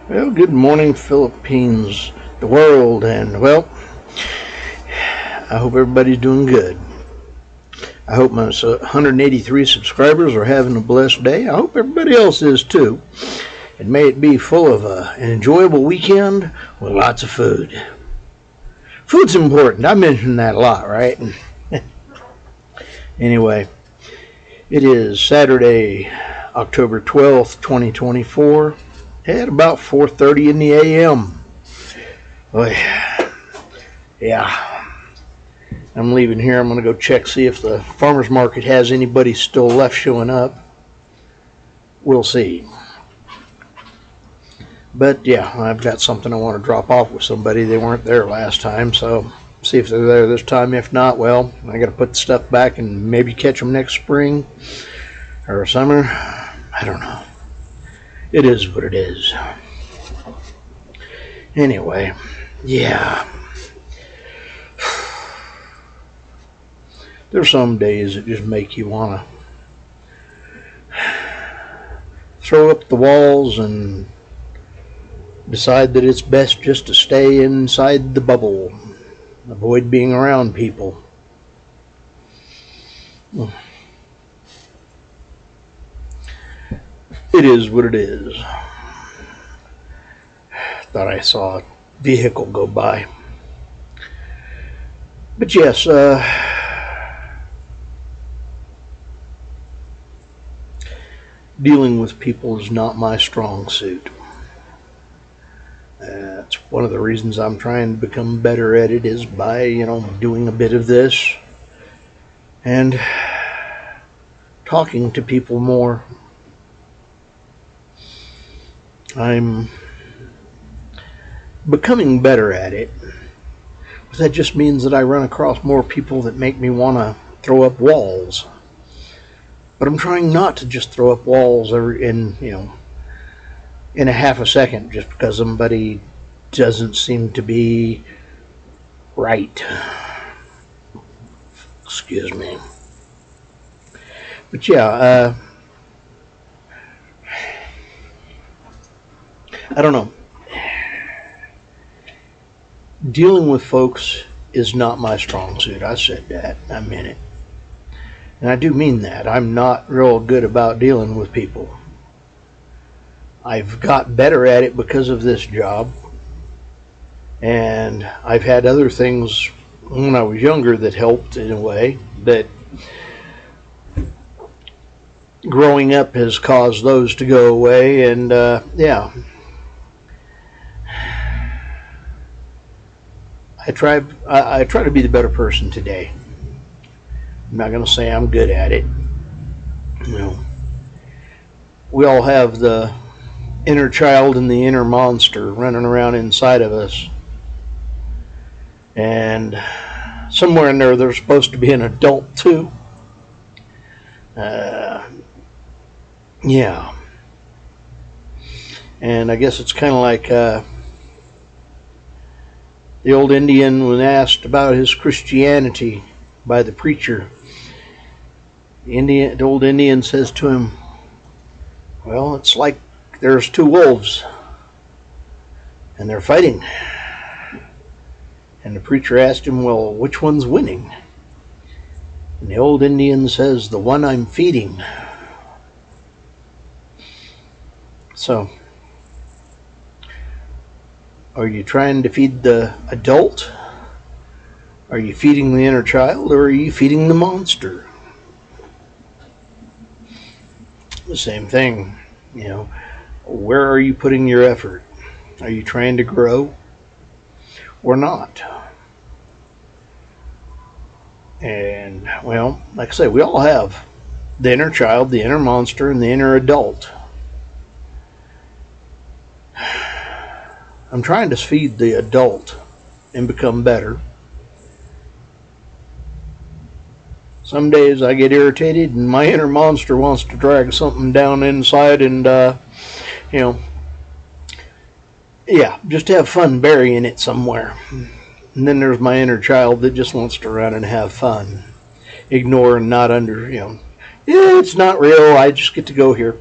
Well, good morning, Philippines, the world, and well, I hope everybody's doing good. I hope my 183 subscribers are having a blessed day. I hope everybody else is too. And may it be full of an enjoyable weekend with lots of food. Food's important. I mentioned that a lot, right? Anyway, it is Saturday, October 12th, 2024, at about 4:30 in the a.m. Boy, yeah. I'm leaving here. I'm going to go check, see if the farmer's market has anybody still left showing up. We'll see. But yeah, I've got something I want to drop off with somebody. They weren't there last time, so see if they're there this time. If not, well, I got to put the stuff back and maybe catch them next spring or summer. I don't know. It is what it is. Anyway, yeah. There's some days that just make you want to throw up the walls and decide that it's best just to stay inside the bubble, avoid being around people. It is what it is. Thought I saw a vehicle go by. But yes, dealing with people is not my strong suit. That's one of the reasons I'm trying to become better at it, is by, doing a bit of this and talking to people more. I'm becoming better at it. But that just means that I run across more people that make me want to throw up walls. But I'm trying not to just throw up walls in a half a second just because somebody doesn't seem to be right. Excuse me. But yeah, I don't know. Dealing with folks is not my strong suit. I said that. I meant it. And I do mean that. I'm not real good about dealing with people. I've got better at it because of this job. And I've had other things when I was younger that helped in a way, that growing up has caused those to go away. And yeah. I try to be the better person today. I'm not going to say I'm good at it. We all have the inner child and the inner monster running around inside of us. And somewhere in there, there's supposed to be an adult too. Yeah. And I guess it's kind of like the old Indian, when asked about his Christianity by the preacher, the old Indian says to him, well, it's like there's two wolves and they're fighting. And the preacher asked him, well, which one's winning? And the old Indian says, the one I'm feeding. So, are you trying to feed the adult? Are you feeding the inner child, or are you feeding the monster? The same thing, Where are you putting your effort? Are you trying to grow or not? And, well, like I say, we all have the inner child, the inner monster, and the inner adult. I'm trying to feed the adult and become better. Some days I get irritated and my inner monster wants to drag something down inside and, just have fun burying it somewhere. And then there's my inner child that just wants to run and have fun. Ignore and not it's not real, I just get to go here.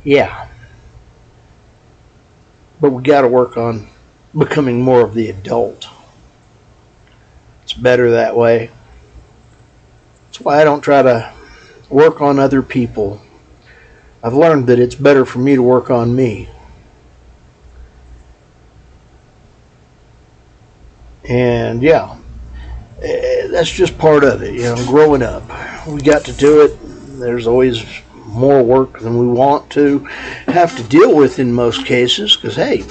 Yeah, but we got to work on becoming more of the adult. It's better that way. That's why I don't try to work on other people. I've learned that it's better for me to work on me. And yeah, that's just part of it, growing up. We got to do it. There's always more work than we want to have to deal with in most cases, because hey,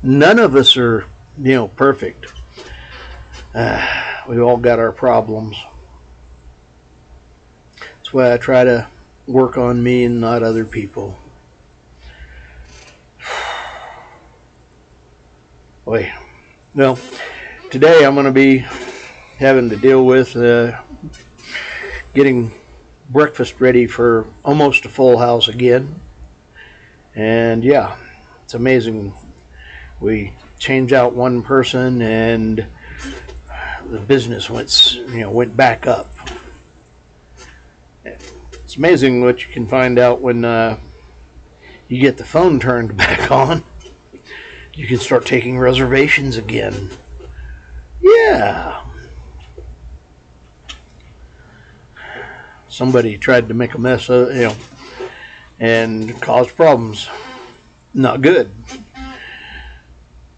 none of us are perfect. We all got our problems. That's why I try to work on me and not other people. Boy, well, today I'm going to be having to deal with getting breakfast ready for almost a full house again. And yeah, it's amazing. We change out one person and the business went back up. It's amazing what you can find out when you get the phone turned back on. You can start taking reservations again. Yeah. Somebody tried to make a mess of, and caused problems. Not good.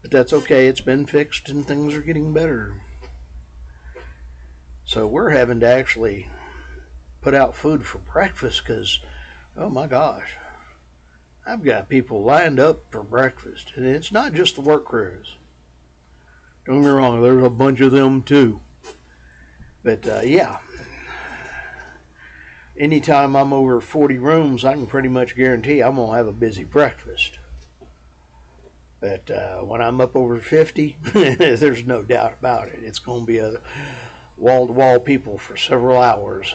But that's okay. It's been fixed and things are getting better. So we're having to actually put out food for breakfast because, oh my gosh, I've got people lined up for breakfast. And it's not just the work crews. Don't get me wrong, there's a bunch of them too. But yeah, anytime I'm over 40 rooms, I can pretty much guarantee I'm going to have a busy breakfast. But when I'm up over 50, there's no doubt about it. It's going to be a wall-to-wall people for several hours.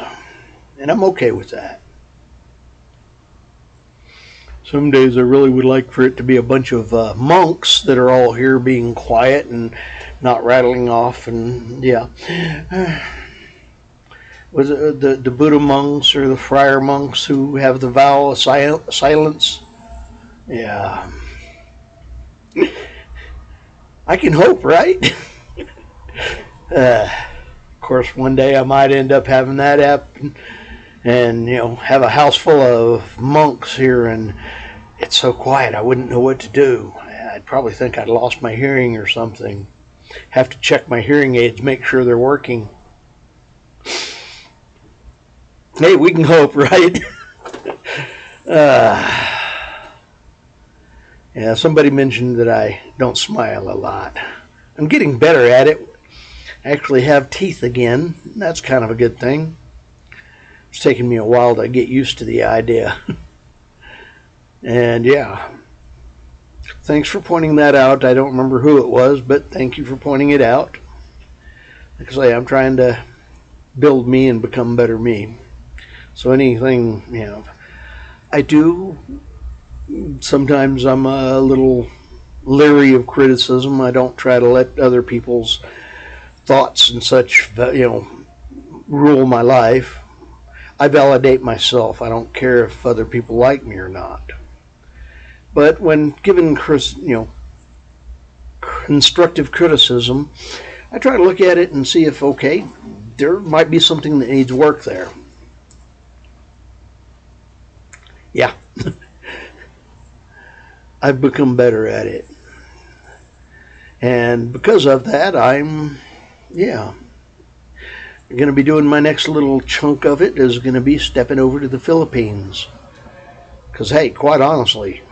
And I'm okay with that. Some days I really would like for it to be a bunch of monks that are all here being quiet and not rattling off. And yeah. Was it the Buddha monks or the friar monks who have the vow of silence? Yeah. I can hope, right? Of course, one day I might end up having that happen and have a house full of monks here and it's so quiet I wouldn't know what to do. I'd probably think I'd lost my hearing or something. Have to check my hearing aids, make sure they're working. Hey, we can hope, right? Yeah, somebody mentioned that I don't smile a lot. I'm getting better at it. I actually have teeth again. That's kind of a good thing. It's taken me a while to get used to the idea. And yeah, thanks for pointing that out. I don't remember who it was, but thank you for pointing it out. Like I say, I'm trying to build me and become better me. So anything, I do. Sometimes I'm a little leery of criticism. I don't try to let other people's thoughts and such, rule my life. I validate myself. I don't care if other people like me or not. But when given, constructive criticism, I try to look at it and see if, okay, there might be something that needs work there. Yeah. I've become better at it. And because of that, I'm going to be doing my next little chunk of it is going to be stepping over to the Philippines. Because, hey, quite honestly,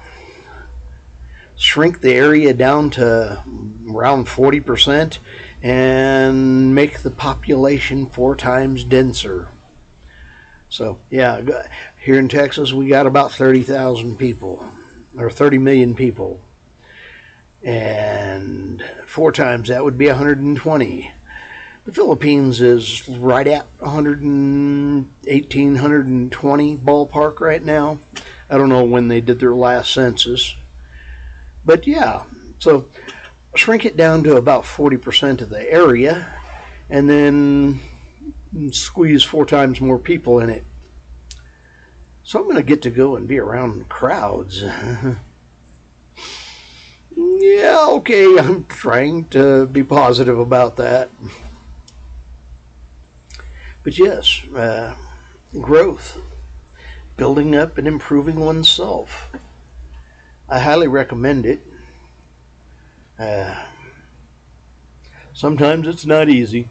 shrink the area down to around 40% and make the population 4 times denser. So, yeah, here in Texas, we got about 30,000 people, or 30 million people. And 4 times that would be 120. The Philippines is right at 118, 120 ballpark right now. I don't know when they did their last census. But yeah, so shrink it down to about 40% of the area and then squeeze 4 times more people in it. So I'm going to get to go and be around crowds. Yeah, okay, I'm trying to be positive about that. But yes, growth, building up and improving oneself. I highly recommend it. Sometimes it's not easy.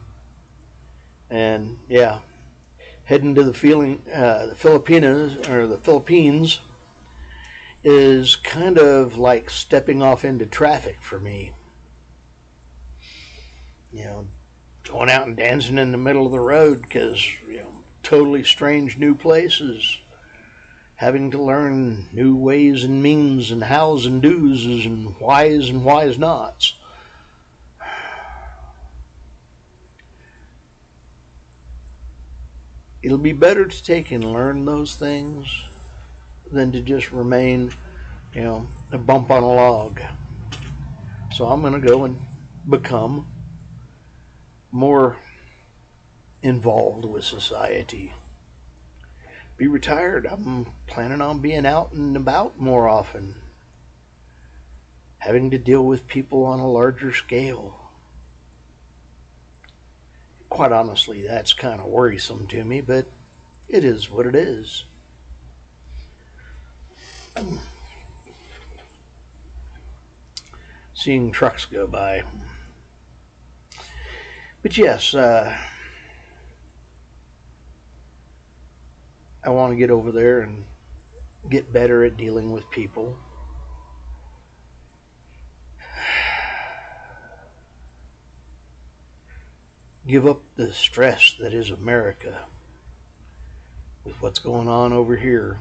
And yeah, heading to the Philippines is kind of like stepping off into traffic for me. You know, going out and dancing in the middle of the road because, totally strange new places. Having to learn new ways and means and hows and do's and whys nots. It'll be better to take and learn those things than to just remain, a bump on a log. So I'm going to go and become more involved with society. Be retired. I'm planning on being out and about more often. Having to deal with people on a larger scale. Quite honestly, that's kind of worrisome to me, but it is what it is. Seeing trucks go by. But yes, I want to get over there and get better at dealing with people. Give up the stress that is America with what's going on over here.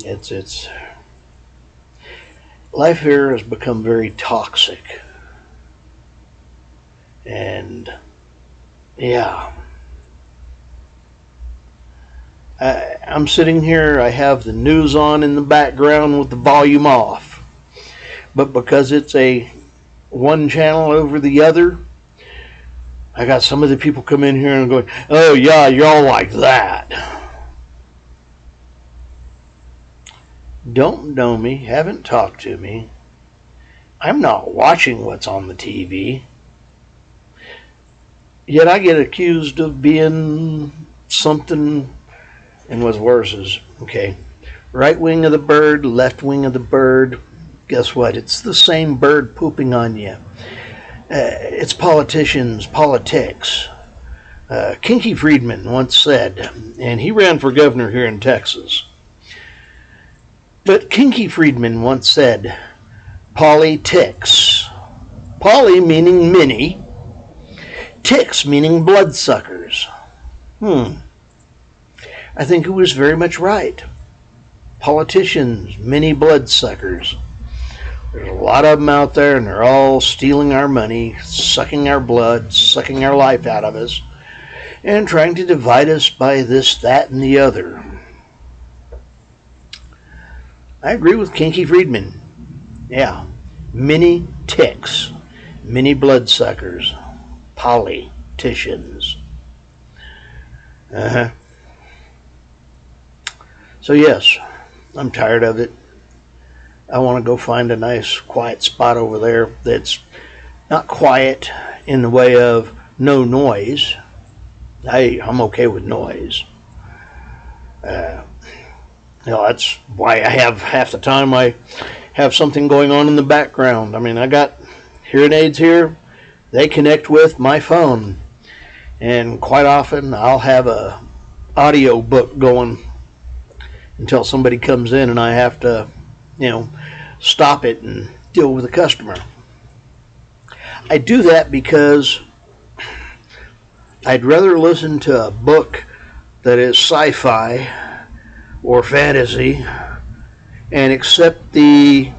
It's life here has become very toxic. And yeah, I'm sitting here, I have the news on in the background with the volume off. But because it's a one channel over the other, I got some of the people come in here and going, oh yeah, y'all like that. Don't know me, haven't talked to me. I'm not watching what's on the TV. Yet I get accused of being something, and what's worse is, okay, right wing of the bird, left wing of the bird, guess what? It's the same bird pooping on you. It's politicians, politics. Kinky Friedman once said, and he ran for governor here in Texas, but Kinky Friedman once said, politics. Poly meaning many, ticks meaning bloodsuckers. I think he was very much right. Politicians, many bloodsuckers. There's a lot of them out there, and they're all stealing our money, sucking our blood, sucking our life out of us, and trying to divide us by this, that, and the other. I agree with Kinky Friedman. Yeah, many ticks, many bloodsuckers, politicians. So yes, I'm tired of it. I want to go find a nice quiet spot over there that's not quiet in the way of no noise. I'm okay with noise. That's why I have half the time I have something going on in the background. I mean, I got hearing aids here. They connect with my phone. And quite often I'll have a audio book going until somebody comes in and I have to, stop it and deal with the customer. I do that because I'd rather listen to a book that is sci-fi or fantasy and accept the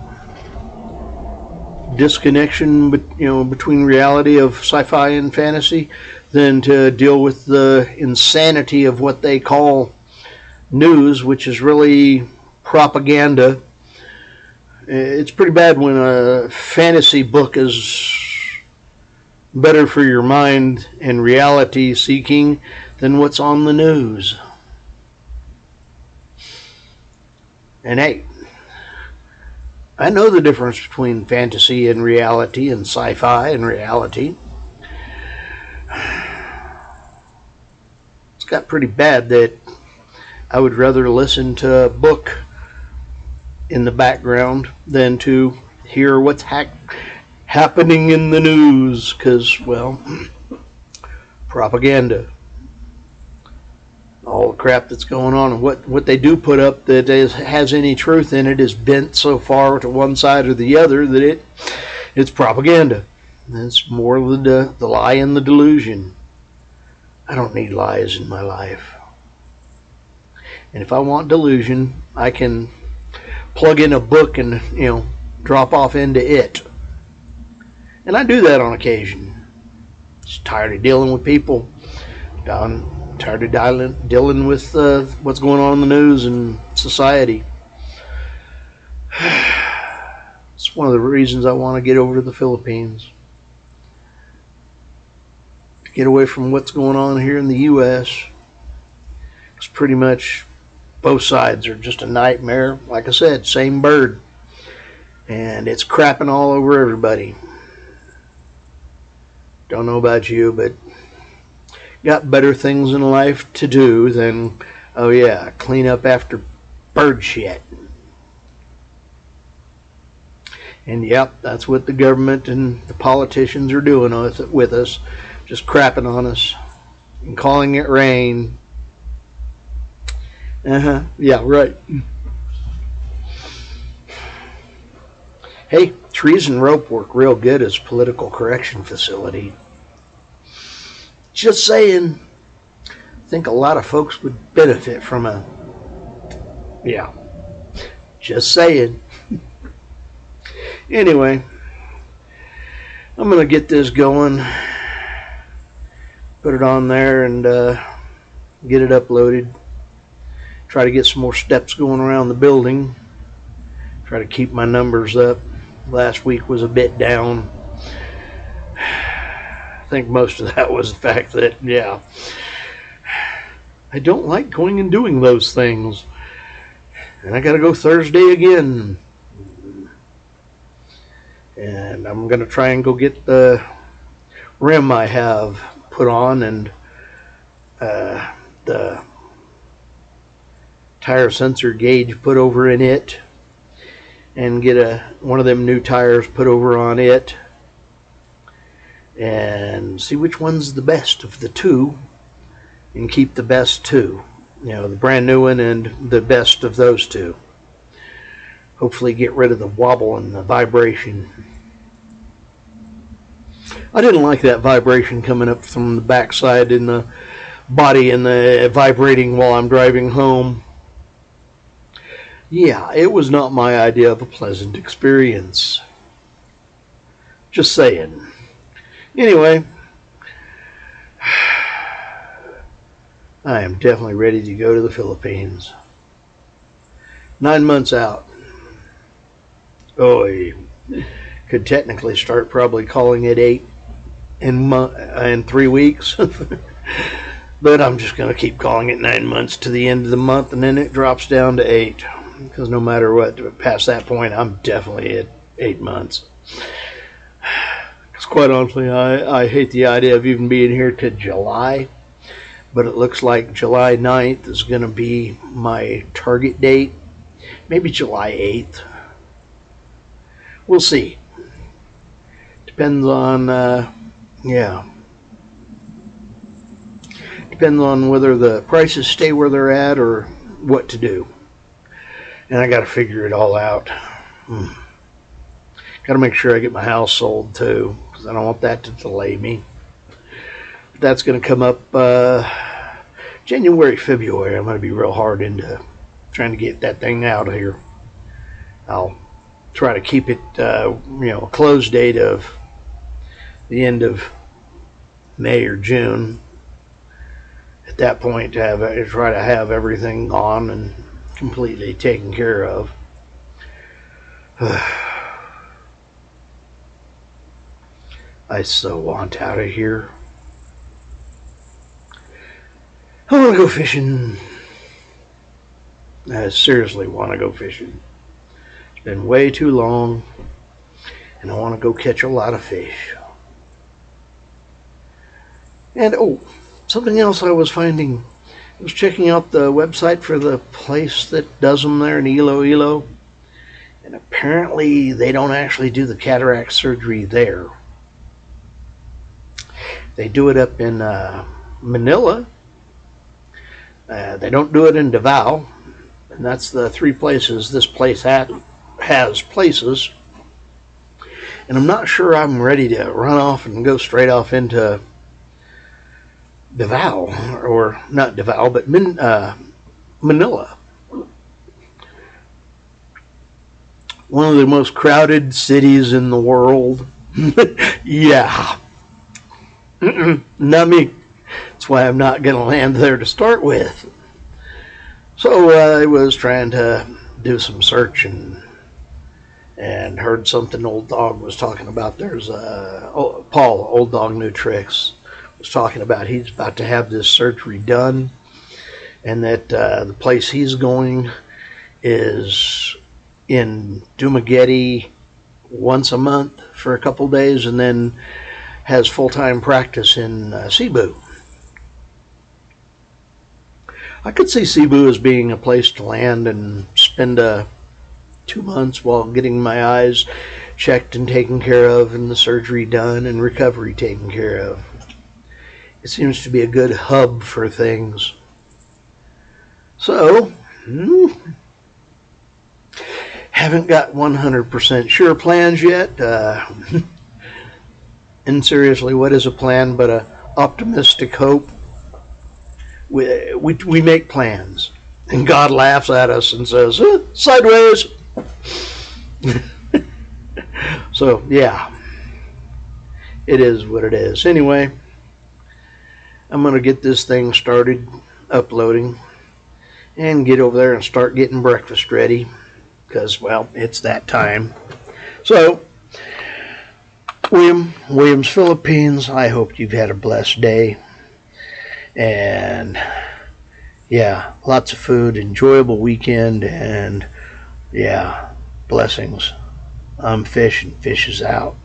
disconnection between reality of sci-fi and fantasy than to deal with the insanity of what they call news, which is really propaganda. It's pretty bad when a fantasy book is better for your mind and reality seeking than what's on the news. And hey, I know the difference between fantasy and reality and sci-fi and reality. It's got pretty bad that I would rather listen to a book in the background than to hear what's happening in the news, because, well, propaganda. All the crap that's going on, and what they do put up that has any truth in it is bent so far to one side or the other that it's propaganda. It's more the lie and the delusion. I don't need lies in my life. And if I want delusion, I can plug in a book and, drop off into it. And I do that on occasion. Just tired of dealing with people. I'm tired of dealing with what's going on in the news and society. It's one of the reasons I want to get over to the Philippines. To get away from what's going on here in the U.S. It's pretty much both sides are just a nightmare. Like I said, same bird. And it's crapping all over everybody. Don't know about you, but got better things in life to do than, clean up after bird shit. And yep, that's what the government and the politicians are doing with us. Just crapping on us and calling it rain. Yeah, right. Hey, trees and rope work real good as a political correction facility. Just saying. I think a lot of folks would benefit from just saying. Anyway, I'm going to get this going. Put it on there and get it uploaded. Try to get some more steps going around the building. Try to keep my numbers up. Last week was a bit down. I think most of that was the fact that, I don't like going and doing those things. And I got to go Thursday again. And I'm going to try and go get the rim I have put on and the tire sensor gauge put over in it, and get one of them new tires put over on it, and see which one's the best of the two, and keep the best two, the brand new one and the best of those two. Hopefully get rid of the wobble and the vibration. I didn't like that vibration coming up from the backside in the body and the vibrating while I'm driving home. Yeah, it was not my idea of a pleasant experience. Just saying. Anyway, I am definitely ready to go to the Philippines. 9 months out. I could technically start probably calling it 8 in 3 weeks. But I'm just going to keep calling it 9 months to the end of the month, and then it drops down to 8. Because no matter what, past that point, I'm definitely at 8 months. Because quite honestly, I hate the idea of even being here to July. But it looks like July 9th is going to be my target date. Maybe July 8th. We'll see. Depends on, Depends on whether the prices stay where they're at or what to do. And I got to figure it all out. Got to make sure I get my house sold too, because I don't want that to delay me. But that's going to come up January, February. I'm going to be real hard into trying to get that thing out of here. I'll try to keep it, a close date of the end of May or June. At that point, try to have everything on and completely taken care of. I so want out of here. I want to go fishing. I seriously want to go fishing. It's been way too long, and I want to go catch a lot of fish. And oh, something else I was finding. I was checking out the website for the place that does them there in Iloilo, and apparently they don't actually do the cataract surgery there. They do it up in Manila. They don't do it in Davao, and that's the three places this place has places. And I'm not sure I'm ready to run off and go straight off into Davao, or not Davao, but Manila. One of the most crowded cities in the world. Yeah. Not me. That's why I'm not going to land there to start with. So I was trying to do some searching and heard something Old Dog was talking about. There's Paul, Old Dog New Tricks, was talking about he's about to have this surgery done, and that the place he's going is in Dumaguete once a month for a couple days, and then has full-time practice in Cebu. I could see Cebu as being a place to land and spend 2 months while getting my eyes checked and taken care of, and the surgery done and recovery taken care of. It seems to be a good hub for things. So, haven't got 100% sure plans yet. And seriously, what is a plan but an optimistic hope? We make plans, and God laughs at us and says, sideways. So, yeah, it is what it is. Anyway, I'm going to get this thing started uploading and get over there and start getting breakfast ready because, well, it's that time. So, Williams, Philippines, I hope you've had a blessed day. And, yeah, lots of food, enjoyable weekend, and, yeah, blessings. I'm fishing. Fish is out.